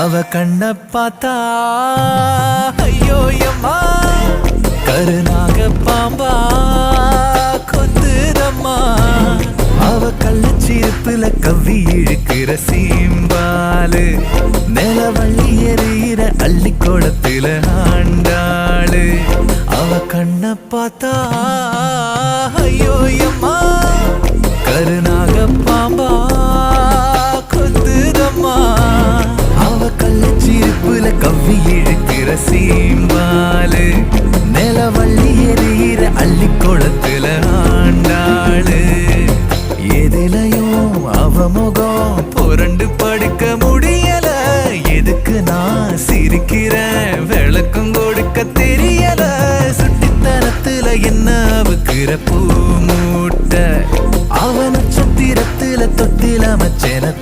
அவ கண்ண பார்த்தா ஐயோ அம்மா கருநாக பாம்பா கொத்துதம்மா. அவ கள்ளச்சிருப்புல கவ்வி இழுக்கிற சீம்பாலு நிலவள்ளி எறிகிற அள்ளி கோலத்துல ஆண்டாளு. அவ கண்ண பார்த்தா ஐயோ அம்மா கருநாக பாம்பா கொத்துதம்மா. அவ கள்ளச்சிருப்புல கவ்வி இழுக்கிற சீம்பாலு நிலவள்ளி எறிகிற அள்ளி கோலத்துல ஆண்டாளு. எதிலையும் அவ முகம் புரண்டு படுக்க முடியல. எதுக்கு நான் சிரிக்கிறேன் விளக்கம் கொடுக்க தெரியல. சுட்டித்தனத்துல என்ன அவுக்கிற பூ மூட்ட அவ நட்சத்திரத்துல தொட்டில மச்சன